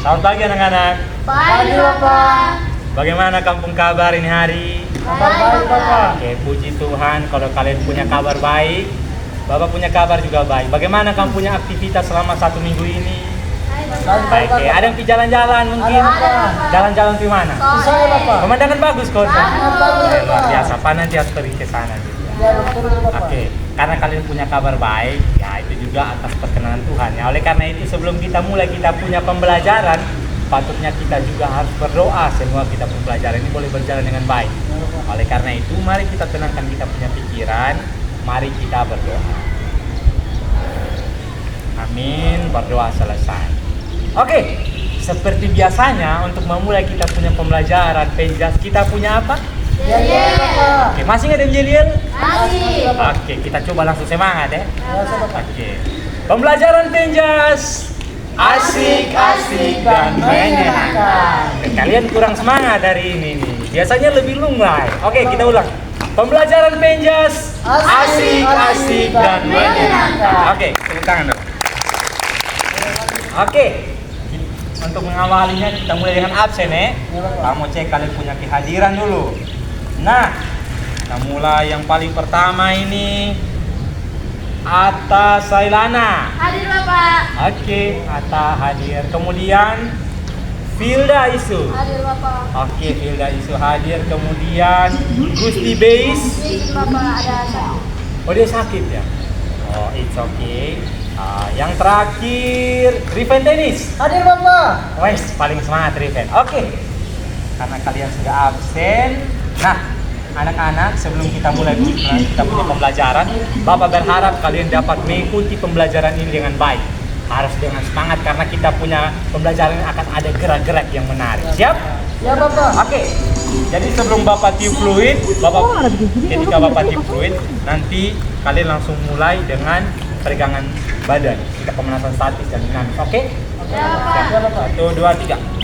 Selamat pagi anak-anak. Pagi Bapak. Bagaimana kampung kabar ini hari? Kabar baik Bapak. Oke, puji Tuhan kalau kalian punya kabar baik. Bapak punya kabar juga baik. Bagaimana kamu punya aktivitas selama 1 minggu ini? Baik, oke. Ada yang pergi jalan-jalan mungkin? Jalan-jalan di mana? Di saya Bapak. Pemandangan bagus kok. Bagus. Luar biasa. Pak nanti harus pergi ke sana. Ya betul Bapak. Oke, karena kalian punya kabar baik, ya itu juga atas perkenanan Tuhan. Ya, oleh karena itu sebelum kita mulai kita punya pembelajaran, patutnya kita juga harus berdoa semua kita pembelajaran ini boleh berjalan dengan baik. Oleh karena itu, mari kita tenangkan kita punya pikiran, mari kita berdoa. Amin, berdoa selesai. Oke, seperti biasanya untuk memulai kita punya pembelajaran penjas, kita punya apa? Ya Bapak. Oke, masih nggak ada Jeliel? Masih. Oke, kita coba langsung semangat ya. Ya Bapak. Oke, pembelajaran penjas asik-asik dan menyenangkan. Kalian kurang semangat hari ini nih. Biasanya lebih lunglai. Oke, kita ulang. Pembelajaran penjas asik-asik dan menyenangkan. Oke, tepuk tangan dong. Oke, untuk mengawalinya kita mulai dengan absen ya. Kamu cek kalian punya kehadiran dulu. Nah, kita mulai yang paling pertama ini. Atta Sailana. Hadir Bapak. Oke, Atta hadir. Kemudian Filda Isu. Hadir Bapak. Oke, Filda Isu hadir. Kemudian Gusti Beis. Izin Bapak ada sakit. Oh, dia sakit ya? Oh, it's okay. Yang terakhir Riven Tenis. Hadir Bapak. Wes, paling semangat Riven. Oke. Karena kalian sudah absen. Nah, anak-anak, sebelum kita mulai kita punya pembelajaran, Bapak berharap kalian dapat mengikuti pembelajaran ini dengan baik. Harus dengan semangat karena kita punya pembelajaran yang akan ada gerak-gerak yang menarik. Siap? Ya Bapak. Oke. Jadi sebelum Bapak tiup fluid, ketika Bapak tiup fluid, nanti kalian langsung mulai dengan peregangan badan. Kita pemanasan statis dan dinamis. Oke? Ya Bapak. 1, 2, 3.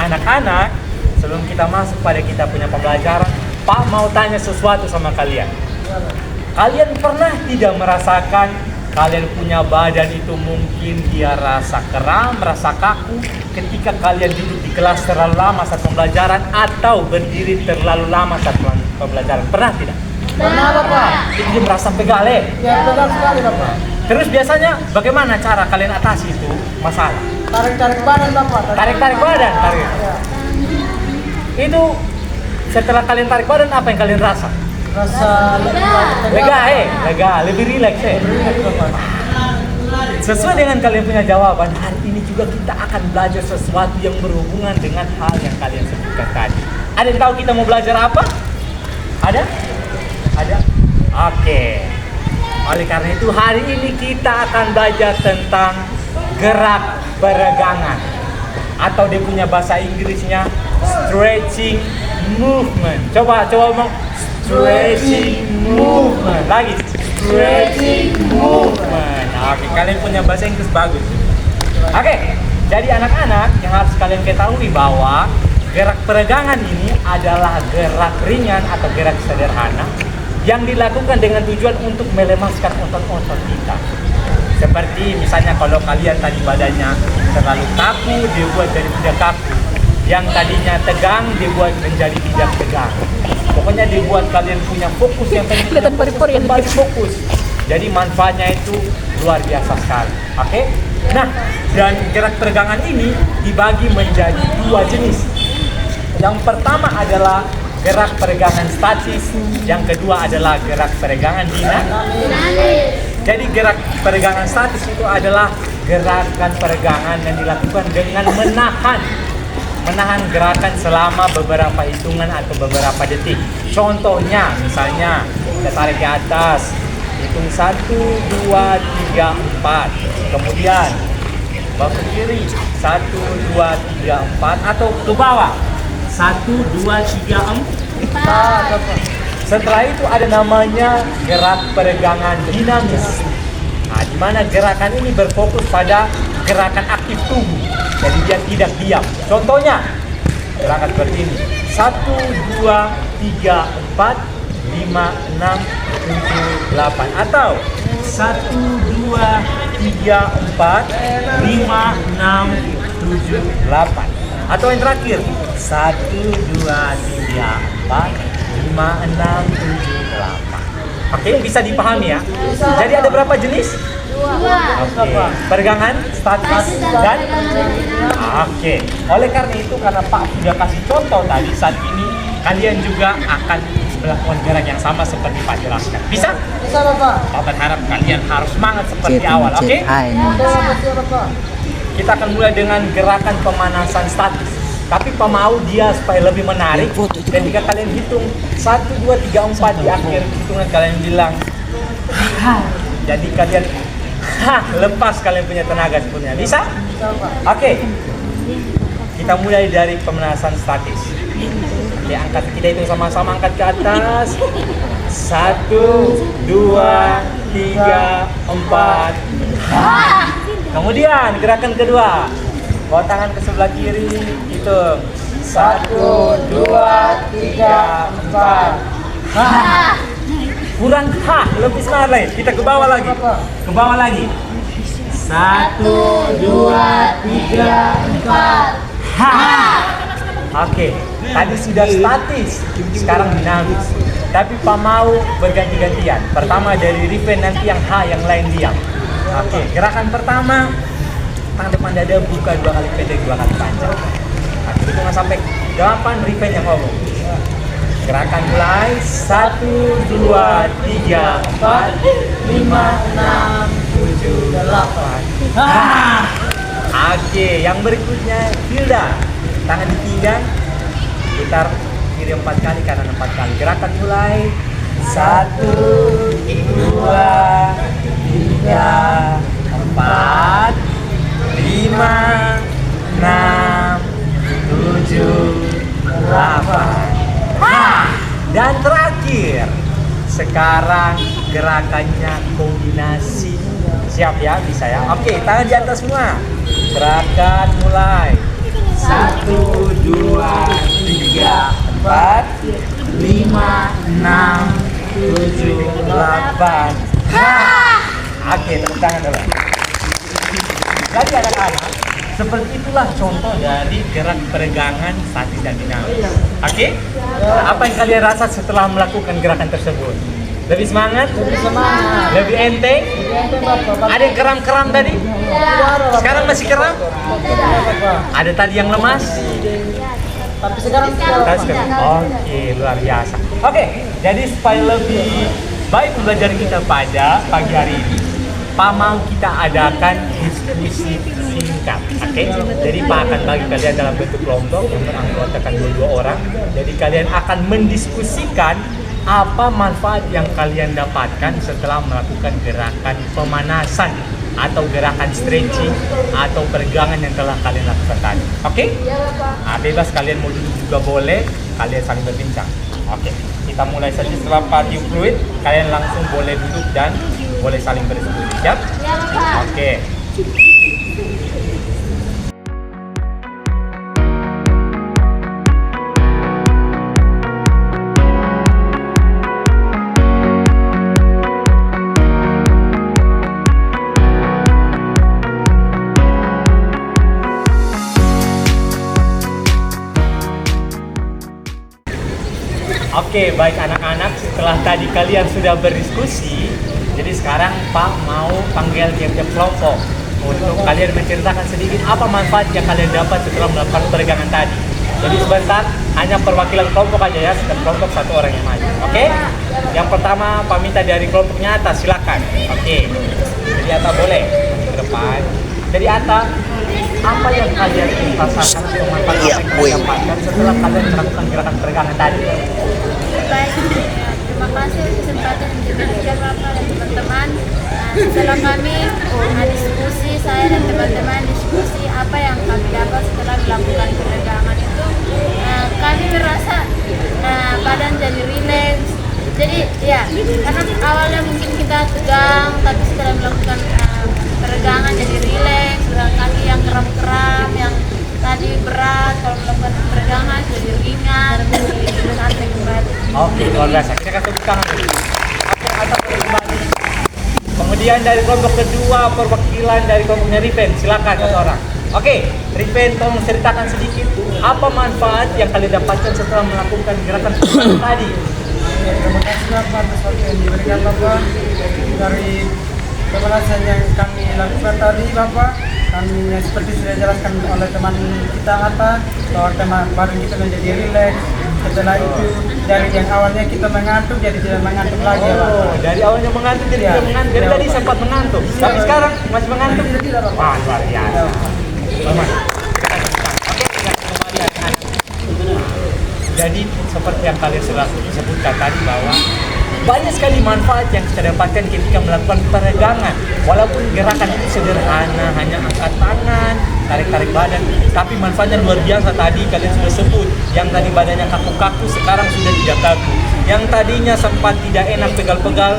Anak-anak, sebelum kita masuk pada kita punya pembelajaran, Pak mau tanya sesuatu sama kalian. Kalian pernah tidak merasakan kalian punya badan itu mungkin dia rasa kram, rasa kaku ketika kalian duduk di kelas terlalu lama saat pembelajaran atau berdiri terlalu lama saat pembelajaran? Pernah tidak? Pernah Bapak. Jadi dia merasa pegal ya? Ya betul sekali Bapak. Terus biasanya bagaimana cara kalian atasi itu masalah? Tarik-tarik badan Bapak. Tarik badan, tarik. Ya. Itu setelah kalian tarik badan apa yang kalian rasa? Rasa Lega, lebih rileks ya. Sesuai dengan kalian punya jawaban, hari ini juga kita akan belajar sesuatu yang berhubungan dengan hal yang kalian sebutkan tadi. Ada yang tahu kita mau belajar apa? Ada? Ada? Oke. Oleh karena itu hari ini kita akan belajar tentang gerak peregangan, atau dia punya bahasa Inggrisnya stretching movement. Coba ngomong stretching movement. Lagi stretching movement. Oke, kalian punya bahasa Inggris bagus. Oke, jadi anak-anak yang harus kalian ketahui bahwa gerak peregangan ini adalah gerak ringan atau gerak sederhana yang dilakukan dengan tujuan untuk melemaskan otot-otot kita. Seperti misalnya kalau kalian tadi badannya terlalu kaku, dibuat jadi tidak kaku. Yang tadinya tegang, dibuat menjadi tidak tegang. Pokoknya dibuat kalian punya fokus yang tadi kembali fokus. Jadi manfaatnya itu luar biasa sekali. Oke? Nah, dan gerak peregangan ini dibagi menjadi 2 jenis. Yang pertama adalah gerak peregangan statis, yang kedua adalah gerak peregangan dinamis. Jadi gerak peregangan statis itu adalah gerakan peregangan yang dilakukan dengan menahan gerakan selama beberapa hitungan atau beberapa detik. Contohnya, misalnya kita tarik ke atas, hitung 1, 2, 3, 4. Kemudian bawa ke kiri, 1, 2, 3, 4, atau ke bawah, 1, 2, 3, 4. Setelah itu ada namanya gerak peregangan dinamis. Nah, di mana gerakan ini berfokus pada gerakan aktif tubuh. Jadi dia tidak diam. Contohnya, gerakan seperti ini. 1, 2, 3, 4, 5, 6, 7, 8. Atau 1, 2, 3, 4, 5, 6, 7, 8. Atau yang terakhir, 1, 2, 3, 4, 5, 6, 7, 8. Oke, bisa dipahami ya? Jadi ada berapa jenis? 2. Oke, peregangan, statis, dan oke. Oleh karena itu, karena Pak sudah kasih contoh tadi, saat ini kalian juga akan melakukan gerak yang sama seperti Pak jelaskan. Bisa? Bisa Bapak. Pak berharap kalian harus semangat seperti awal, oke? Bisa Bapak. Kita akan mulai dengan gerakan pemanasan statis. Tapi Pak mau dia supaya lebih menarik. Ketika kalian hitung 1, 2, 3, 4 di akhir hitungan kalian bilang jadi kalian lepas kalian punya tenaga sebetulnya. Bisa? Bisa Bapak. Oke. Kita mulai dari pemanasan statis. Oke, angkat, kita hitung sama-sama, angkat ke atas. 1, 2, 3, 4. Kemudian gerakan kedua. Bawa tangan ke sebelah kiri, hitung 1, 2, 3, 4. Kurang lebih semangat lagi. Kita ke bawah lagi. Ke bawah lagi. 1, 2, 3, 4. Oke, tadi sudah statis, sekarang dinamis. Tapi Pak mau berganti-gantian. Pertama dari Riven, nanti yang yang lain diam. Oke, gerakan pertama, tangan depan dada buka 2 kali pendek, 2 kali panjang. Oke, hitungan sampai 8, Riven yang ngomong. Gerakan mulai, 1, 2, 3, 4, 5, 6, 7, 8. Oke, yang berikutnya Hilda. Tangan di pinggang, putar kiri 4 kali, kanan 4 kali. Gerakan mulai, 1, 2, 3, 4, 5, 6, 7, 8. Dan terakhir, sekarang gerakannya kombinasi. Siap ya, bisa ya? Oke, tangan di atas semua. Gerakan mulai. 1, 2, 3, 4, 5, 6, 7, 8. Oke, tepuk tangan dulu. Jadi anak-anak, seperti itulah contoh dari gerak peregangan statis dan dinamis. Oke? Apa yang kalian rasa setelah melakukan gerakan tersebut? Lebih semangat? Lebih semangat. Lebih enteng? Enteng Bapak. Ada yang keram-keram tadi? Sekarang masih keram? Tidak Bapak. Ada tadi yang lemas? Tapi sekarang Sekarang. Oke, luar biasa. Oke, jadi supaya lebih baik belajar kita pada pagi hari ini, Pak mau kita adakan diskusi singkat, oke? Jadi Pak akan bagi kalian dalam bentuk kelompok yang beranggotakan 22 orang. Jadi kalian akan mendiskusikan apa manfaat yang kalian dapatkan setelah melakukan gerakan pemanasan atau gerakan stretching atau peregangan yang telah kalian lakukan tadi, oke? Bebas kalian mau duduk juga boleh, kalian saling berbincang. Oke, kita mulai saja. Setelah Pak tiup fluid, kalian langsung boleh duduk dan boleh saling berdiskusi. Siap? Oke. Oke, baik anak-anak, setelah tadi kalian sudah berdiskusi, jadi sekarang Pak mau panggil tiap-tiap kelompok untuk kalian menceritakan sedikit apa manfaat yang kalian dapat setelah melakukan peregangan tadi. Jadi sebentar, hanya perwakilan kelompok aja ya, setiap kelompok 1 orang yang maju. Oke? Yang pertama, Pak minta dari kelompoknya Atta, silakan. Oke. Jadi Atta boleh ke depan. Jadi Atta, apa yang kalian rasakan atau manfaat apa yang kalian dapatkan setelah kalian melakukan gerakan peregangan tadi? Baik, terima kasih kesempatan diberikan Bapak dan teman-teman. Setelah kami diskusi, saya dan teman-teman diskusi apa yang kami dapat setelah melakukan peregangan itu, kami merasa badan jadi rileks. Jadi ya, karena awalnya mungkin kita mereka tegang, tapi setelah melakukan peregangan jadi rileks, kaki yang kram-kram, yang tadi berat, kalau melakukan peregangan jadi ringan, jadi santai kembali. Oke, luar biasa. Kita kasih tepuk tangan dulu. Oke, atas kembali. Kemudian dari kelompok kedua, perwakilan dari kelompoknya Riven, silakan satu orang. Oke, Riven, tolong ceritakan sedikit apa manfaat yang kalian dapatkan setelah melakukan gerakan tadi. Terima kasih Bapak atas waktu yang diberikan Bapak dari pembahasan yang kami lakukan tadi Bapak. Kami seperti sudah jelaskan oleh teman kita Atta bahwa teman baru kita menjadi rileks. Setelah itu dari yang awalnya kita mengantuk jadi tidak mengantuk lagi Bapak. Oh, dari awalnya mengantuk jadi tidak mengantuk. Jadi tadi sempat mengantuk, tapi sekarang masih mengantuk. Tidak Bapak. Wah, luar biasa. Bapak, oke, kita kembali anak-anak. Jadi seperti yang kalian sudah sebutkan tadi bahwa banyak sekali manfaat yang kita dapatkan ketika melakukan peregangan. Walaupun gerakan itu sederhana, hanya angkat tangan, tarik-tarik badan, tapi manfaatnya luar biasa. Tadi kalian sudah sebut, yang tadi badannya kaku-kaku sekarang sudah tidak kaku. Yang tadinya sempat tidak enak pegal-pegal,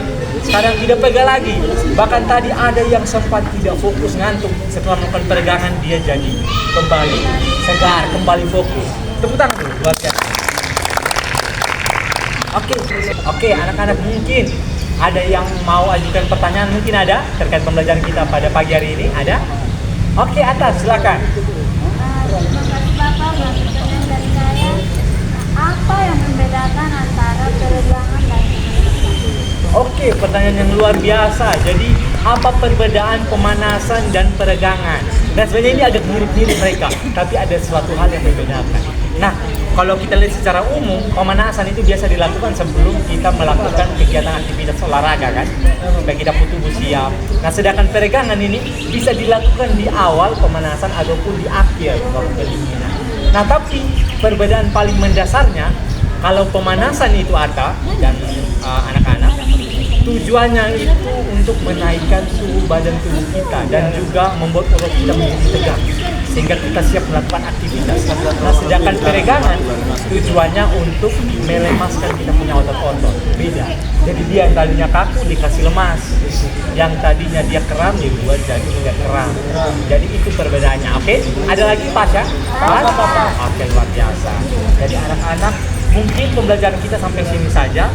sekarang tidak pegal lagi. Bahkan tadi ada yang sempat tidak fokus, ngantuk. Setelah melakukan peregangan dia jadi kembali segar, kembali fokus. Tepuk tangan dulu buat kalian. Oke, anak-anak, mungkin ada yang mau ajukan pertanyaan, mungkin ada terkait pembelajaran kita pada pagi hari ini, ada? Oke, atas, silakan. Terima kasih Bapak, pertanyaan dari saya. Apa yang membedakan antara peregangan dan pemanasan? Oke, pertanyaan yang luar biasa. Jadi, apa perbedaan pemanasan dan peregangan? Dan sebenarnya ini agak mirip-mirip mereka, tapi ada suatu hal yang membedakan. Nah, kalau kita lihat secara umum, pemanasan itu biasa dilakukan sebelum kita melakukan kegiatan aktivitas olahraga kan, supaya kita tubuh siap. Nah, sedangkan peregangan ini bisa dilakukan di awal pemanasan ataupun di akhir waktu pendinginan. Nah, tapi perbedaan paling mendasarnya, kalau pemanasan itu ada dan anak-anak, tujuannya itu untuk menaikkan suhu badan tubuh kita dan juga membuat otot kita menjadi tegang sehingga kita siap melakukan aktivitas. Nah, sedangkan peregangan tujuannya untuk melemaskan kita punya otot-otot. Beda. Jadi dia yang tadinya kaku dikasih lemas, yang tadinya dia kram dibuat jadi tidak kram. Jadi itu perbedaannya. Oke? Ada lagi Pas ya? Pas? Oke, luar biasa. Jadi anak-anak, mungkin pembelajaran kita sampai sini saja.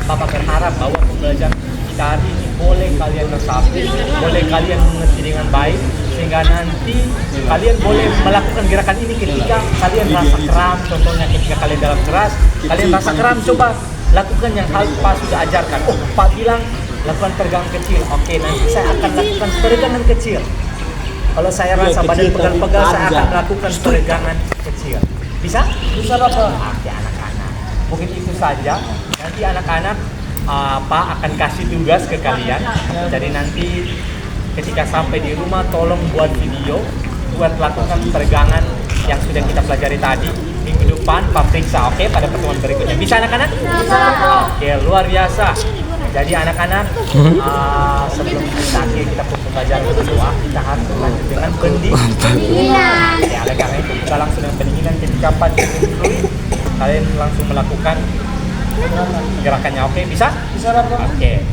Bapak berharap bahwa pembelajaran kita hari ini boleh kalian resapi, boleh kalian mengerti dengan baik, sehingga nanti kalian boleh melakukan gerakan ini ketika kalian rasa kram. Contohnya ketika kalian dalam keras, kalian rasa kram, coba lakukan yang hal Pak sudah ajarkan. Oh, Pak bilang lakukan peregangan kecil. Oke, nanti saya akan lakukan peregangan kecil. Kalau saya rasa badan pegal-pegal, saya akan lakukan peregangan kecil. Bisa? Bisa Bapak. Oke, anak-anak. Mungkin itu saja. Nanti anak-anak Pak akan kasih tugas ke kalian. Jadi nanti ketika sampai di rumah tolong buat video buat lakukan peregangan yang sudah kita pelajari tadi. Minggu depan Pak periksa, oke, pada pertemuan berikutnya. Bisa anak-anak? Bisa. Oke, luar biasa. Jadi anak-anak, sebelum kita akhiri kita pembelajaran kedua, kita harus lanjut dengan pendinginan. Ya, oleh karena itu kita langsung dengan pendinginan. Ketika pandemi fluid, kalian langsung melakukan gerakannya. Oke, bisa? Bisa Bapak. Oke.